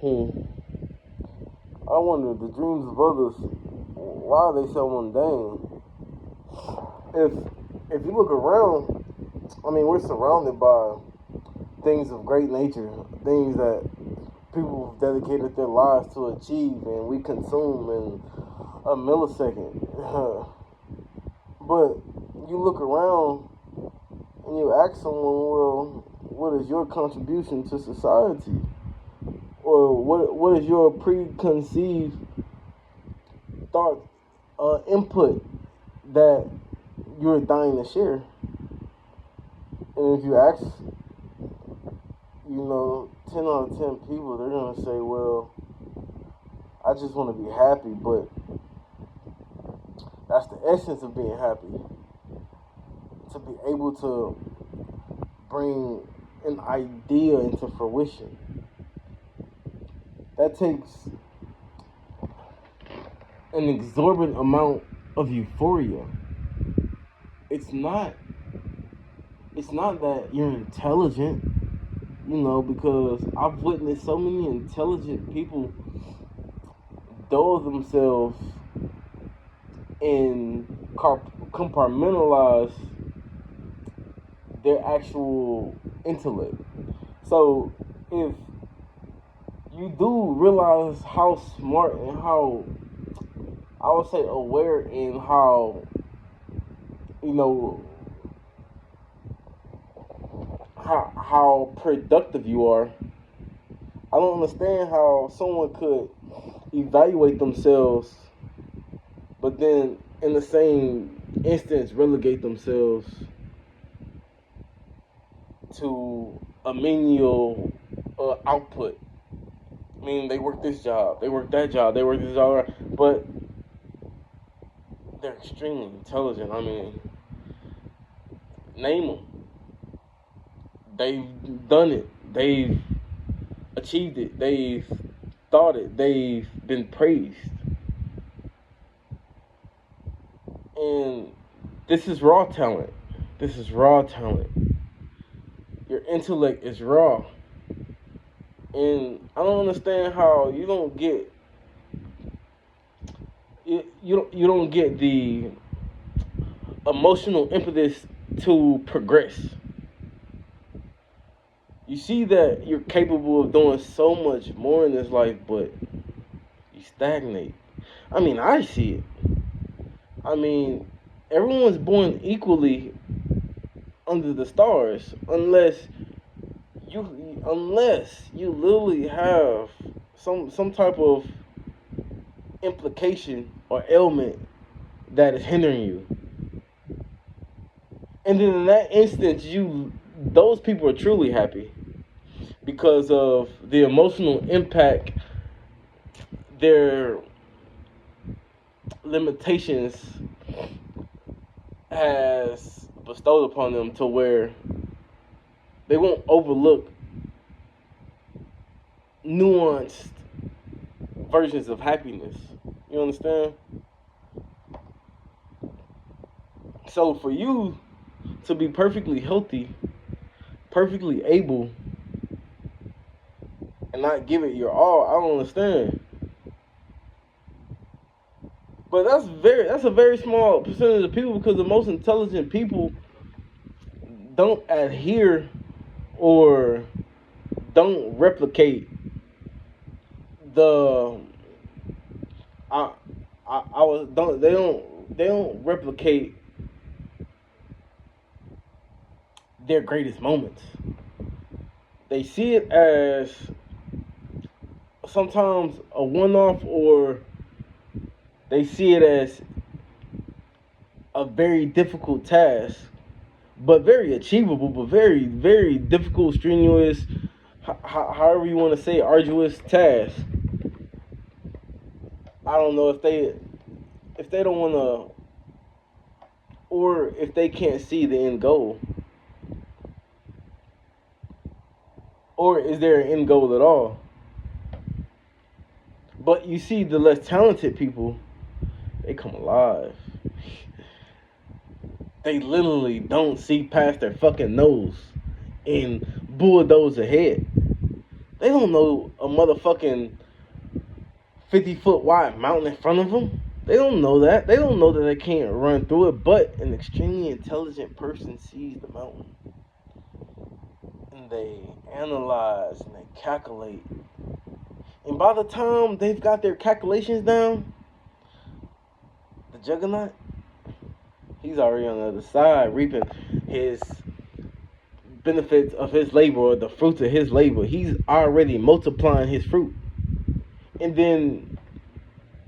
Hmm. I wonder the dreams of others. Why are they so mundane? If if you look around, I mean, we're surrounded by things of great nature, things that people have dedicated their lives to achieve, and we consume in a millisecond. But you look around and you ask someone, well, what is your contribution to society? Or what is your preconceived thought, input that you're dying to share? And if you ask, 10 out of 10 people, they're going to say, well, I just want to be happy, but that's the essence of being happy. To be able to bring an idea into fruition. That takes an exorbitant amount of euphoria. It's not that you're intelligent, because I've witnessed so many intelligent people dull themselves and compartmentalize their actual intellect. So if you do realize how smart and how, I would say, aware and how, how productive you are, I don't understand how someone could evaluate themselves, but then in the same instance relegate themselves to a menial output. I mean, they work this job, they work that job, they work this job, but they're extremely intelligent. I mean, name them. They've done it. They've achieved it. They've thought it. They've been praised. And this is raw talent. This is raw talent. Your intellect is raw. And I don't understand how you don't get you don't get the emotional impetus to progress. You see that you're capable of doing so much more in this life, but you stagnate. I mean, I see it. I mean, everyone's born equally under the stars, unless you literally have some type of implication or ailment that is hindering you. And then in that instance, those people are truly happy because of the emotional impact their limitations has bestowed upon them, to where they won't overlook nuanced versions of happiness. You understand? So for you to be perfectly healthy, perfectly able, and not give it your all, I don't understand. But that's a very small percentage of people, because the most intelligent people don't adhere or don't replicate the they don't replicate their greatest moments. They see it as sometimes a one-off, or they see it as a very difficult task, but very achievable, but very, very difficult, strenuous, however you want to say, arduous task. I don't know if they don't want to, or if they can't see the end goal, or is there an end goal at all? But you see, the less talented people, they come alive. They literally don't see past their fucking nose and bulldoze ahead. They don't know a motherfucking 50-foot wide mountain in front of them. They don't know that. They don't know that they can't run through it. But an extremely intelligent person sees the mountain. And they analyze and they calculate. And by the time they've got their calculations down, the juggernaut, he's already on the other side, reaping his benefits of his labor, or the fruits of his labor. He's already multiplying his fruit. And then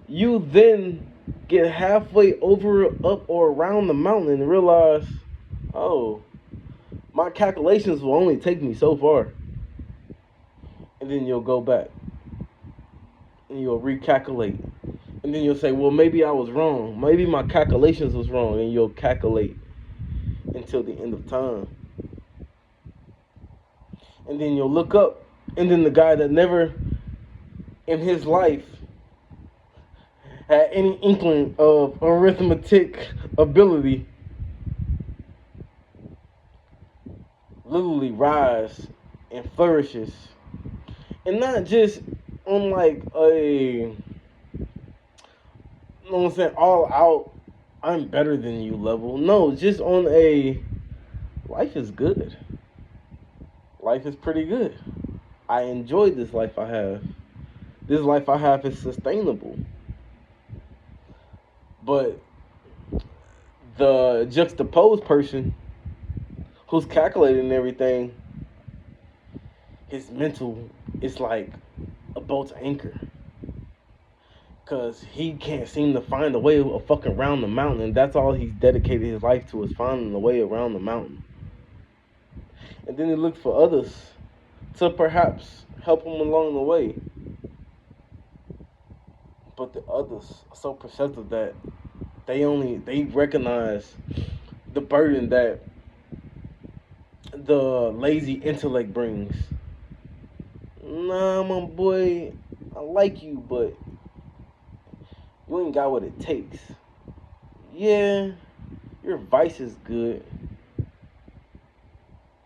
you then get halfway over, up, or around the mountain and realize, oh, my calculations will only take me so far. And then you'll go back and you'll recalculate. And then you'll say, well, maybe I was wrong. Maybe my calculations was wrong. And you'll calculate until the end of time. And then you'll look up, and then the guy that never in his life had any inkling of arithmetic ability literally rise and flourishes. And not just on like a, you know what I'm saying, all out, I'm better than you level. No, just on a, life is good. Life is pretty good. I enjoy this life I have. This life I have is sustainable. But the juxtaposed person who's calculating everything, his mental is like a boat's anchor. Because he can't seem to find a way of fucking around the mountain. And that's all he's dedicated his life to, is finding a way around the mountain. And then he looks for others to perhaps help him along the way. But the others are so perceptive that they recognize the burden that the lazy intellect brings. Nah, my boy, I like you, but you ain't got what it takes. Yeah, your vice is good,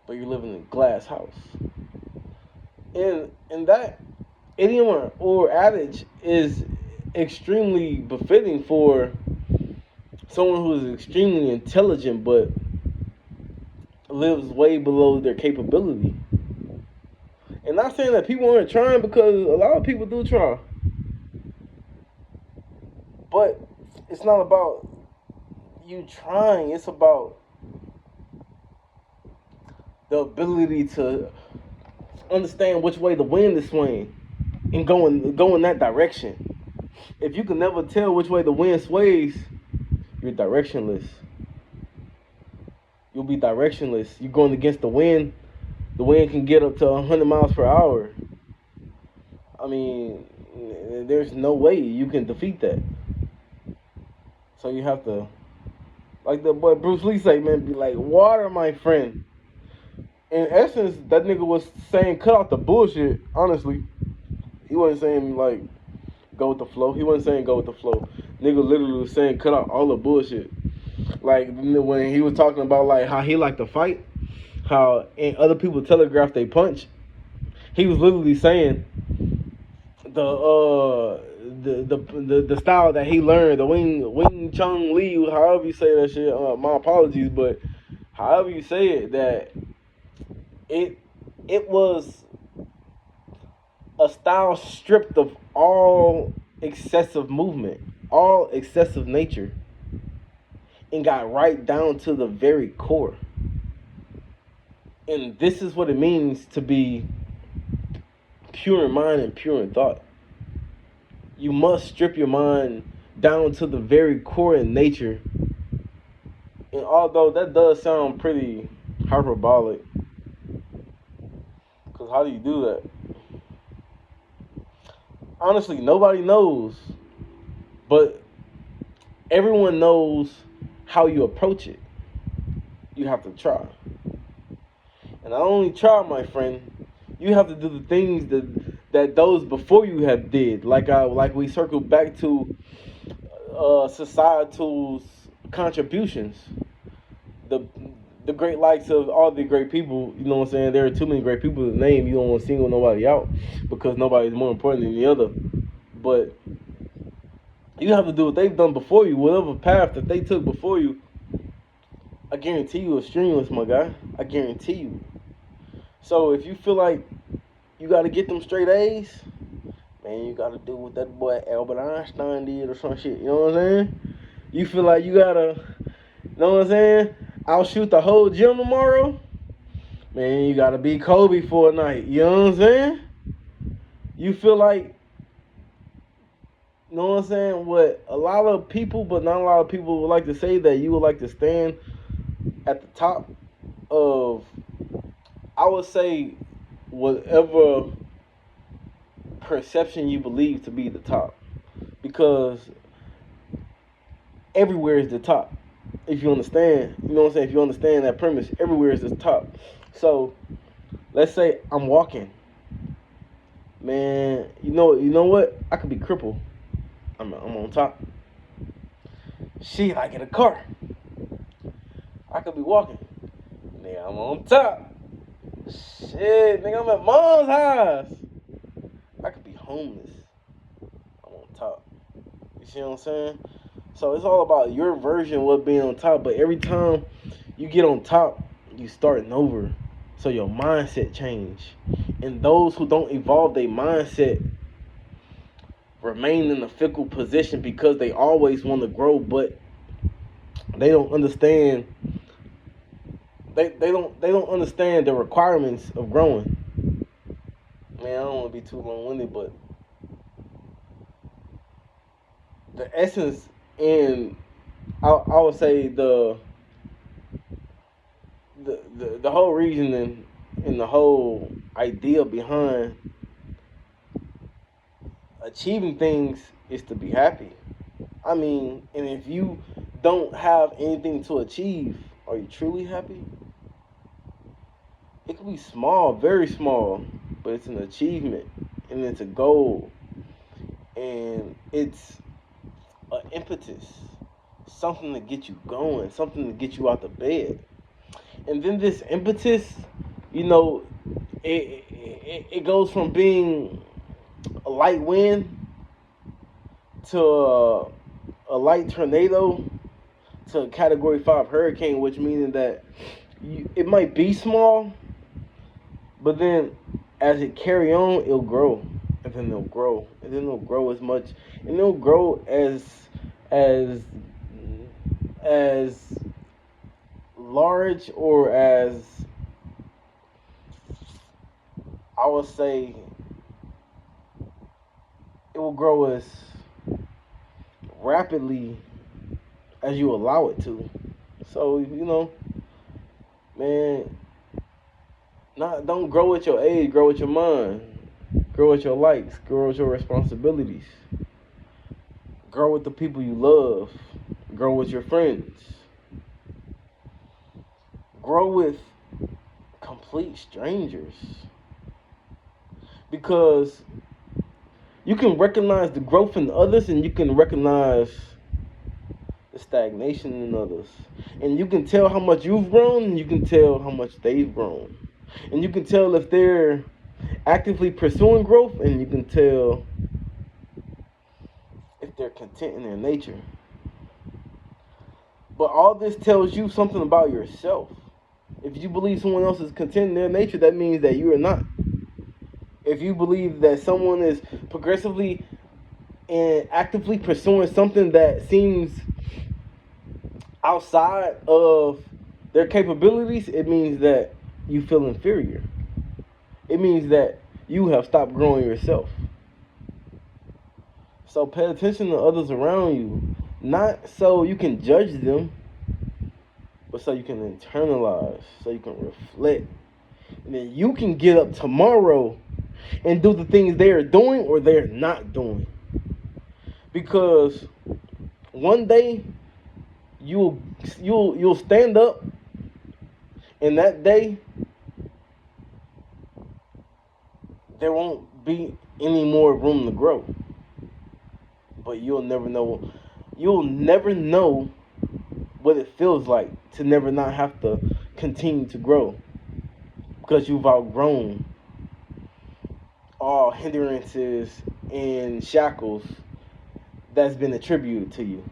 but you're living in a glass house. And that idiom or adage is extremely befitting for someone who is extremely intelligent but lives way below their capability. And not saying that people aren't trying, because a lot of people do try. But it's not about you trying, it's about the ability to understand which way the wind is swaying and go in that direction. If you can never tell which way the wind sways, you're directionless. You'll be directionless. You're going against the wind. The wind can get up to 100 miles per hour. I mean, there's no way you can defeat that. So you have to, like the boy Bruce Lee say, man, be like water, my friend. In essence, that nigga was saying cut out the bullshit, honestly. He wasn't saying, like, go with the flow. He wasn't saying go with the flow. Nigga literally was saying cut out all the bullshit. Like, when he was talking about, like, how he liked to fight, how and other people telegraph they punch, he was literally saying the style that he learned, the Wing Chun Lee, however you say that shit, my apologies, but however you say it, that it was a style stripped of all excessive movement, all excessive nature, and got right down to the very core. And this is what it means to be pure in mind and pure in thought. You must strip your mind down to the very core in nature. And although that does sound pretty hyperbolic, because how do you do that? Honestly, nobody knows, but everyone knows how you approach it. You have to try. And not only try, my friend, you have to do the things that those before you have did. Like we circled back to societal contributions. the great likes of all the great people, you know what I'm saying? There are too many great people to name. You don't want to single nobody out because nobody's more important than the other. But you have to do what they've done before you, whatever path that they took before you. I guarantee you it's strenuous, my guy. I guarantee you. So if you feel like you got to get them straight A's, man, you got to do what that boy Albert Einstein did or some shit. You know what I'm saying? You feel like you got to, you know what I'm saying? I'll shoot the whole gym tomorrow. Man, you got to be Kobe for a night. You know what I'm saying? You feel like, you know what I'm saying? What a lot of people, but not a lot of people would like to say that you would like to stand at the top of, I would say, whatever perception you believe to be the top. Because everywhere is the top. If you understand, you know what I'm saying? If you understand that premise, everywhere is the top. So, let's say I'm walking. Man, you know what? I could be crippled. I'm on top. Shit, I get a car. I could be walking. Nigga, I'm on top. Shit, nigga, I'm at mom's house. I could be homeless. I'm on top. You see what I'm saying? So it's all about your version of what being on top. But every time you get on top, you starting over. So your mindset change. And those who don't evolve their mindset remain in a fickle position because they always want to grow, but they don't understand. They don't understand the requirements of growing. Man, I don't want to be too long-winded, but the essence and I would say the whole reasoning and the whole idea behind achieving things is to be happy. I mean, and if you don't have anything to achieve, are you truly happy? It could be small, very small, but it's an achievement and it's a goal and it's an impetus, something to get you going, something to get you out the bed. And then this impetus, you know, it goes from being a light wind to a light tornado to a Category 5 hurricane, which meaning that it might be small, but then as it carry on, it'll grow, and then it'll grow, and then it'll grow as much, and it'll grow as large or as, I would say, it will grow as rapidly as you allow it to. So, you know, man, don't grow with your age, grow with your mind. Grow with your likes, grow with your responsibilities. Grow with the people you love. Grow with your friends. Grow with complete strangers. Because you can recognize the growth in others and you can recognize the stagnation in others. And you can tell how much you've grown and you can tell how much they've grown. And you can tell if they're actively pursuing growth and you can tell if they're content in their nature. But all this tells you something about yourself. If you believe someone else is content in their nature, that means that you are not. If you believe that someone is progressively and actively pursuing something that seems outside of their capabilities, it means that you feel inferior. It means that you have stopped growing yourself. So pay attention to others around you, not so you can judge them, but so you can internalize, so you can reflect. And then you can get up tomorrow and do the things they are doing or they're not doing. Because one day you'll stand up, and that day there won't be any more room to grow. But you'll never know. You'll never know what it feels like to never not have to continue to grow because you've outgrown all hindrances and shackles that's been attributed to you.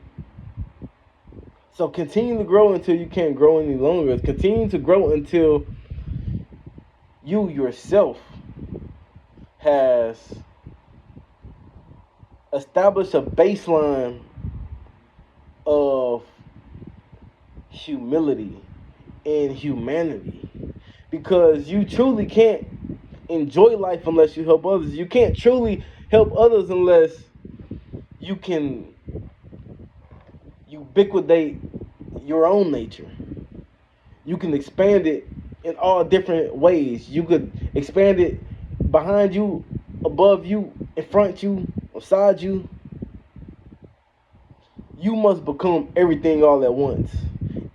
So continue to grow until you can't grow any longer. Continue to grow until you yourself has established a baseline of humility and humanity. Because you truly can't enjoy life unless you help others. You can't truly help others unless you can ubiquitate your own nature. You can expand it in all different ways. You could expand it behind you, above you, in front you, beside you. You must become everything all at once.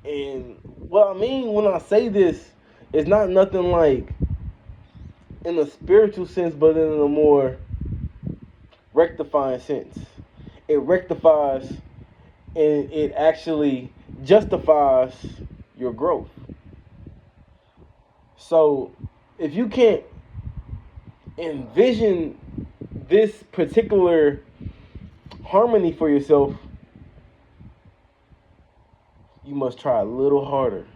And what I mean when I say this is not nothing like in a spiritual sense, but in a more rectifying sense. It rectifies and it actually justifies your growth. So if you can't envision this particular harmony for yourself, you must try a little harder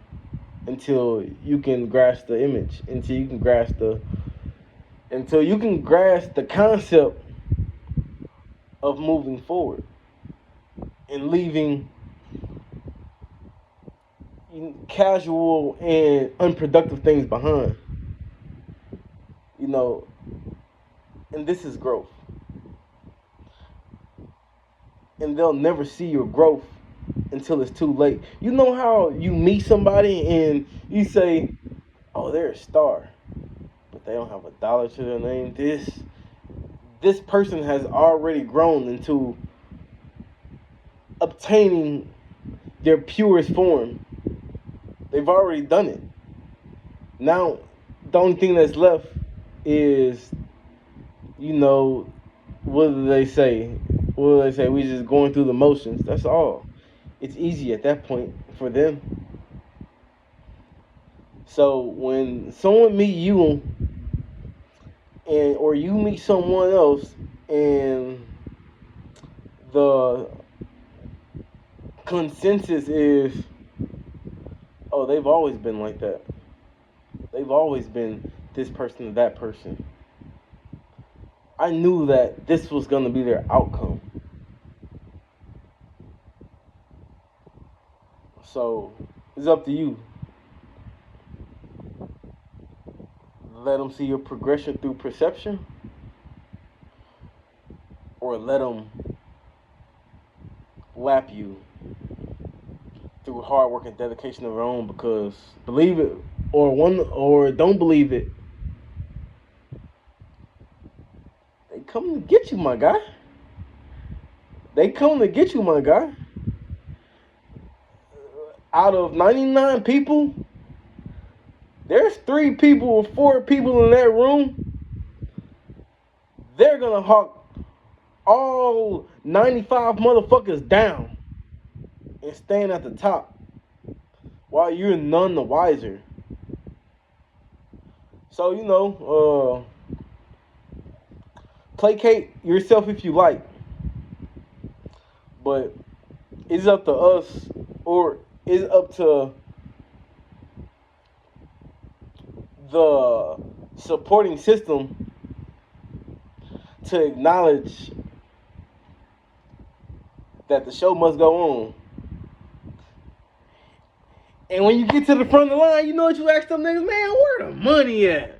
until you can grasp the image, until you can grasp the concept of moving forward and leaving casual and unproductive things behind. And this is growth. And they'll never see your growth until it's too late. You know how you meet somebody and you say, oh, they're a star, but they don't have a dollar to their name. This person has already grown into obtaining their purest form. They've already done it. Now, the only thing that's left is, what do they say? We just going through the motions. That's all. It's easy at that point for them. So when someone meet you or you meet someone else and the consensus is, oh, they've always been like that. They've always been this person or that person. I knew that this was going to be their outcome. So it's up to you. Let them see your progression through perception, or let them lap you through hard work and dedication of their own. Because believe it or don't believe it, they come to get you, my guy. They come to get you, my guy. Out of 99 people, there's 3 people or 4 people in that room. They're gonna hawk all 95 motherfuckers down and stand at the top while you're none the wiser. So, placate yourself if you like. But it's up to us, or it's up to the supporting system to acknowledge that the show must go on. And when you get to the front of the line, you know what you ask them niggas, man, where the money at?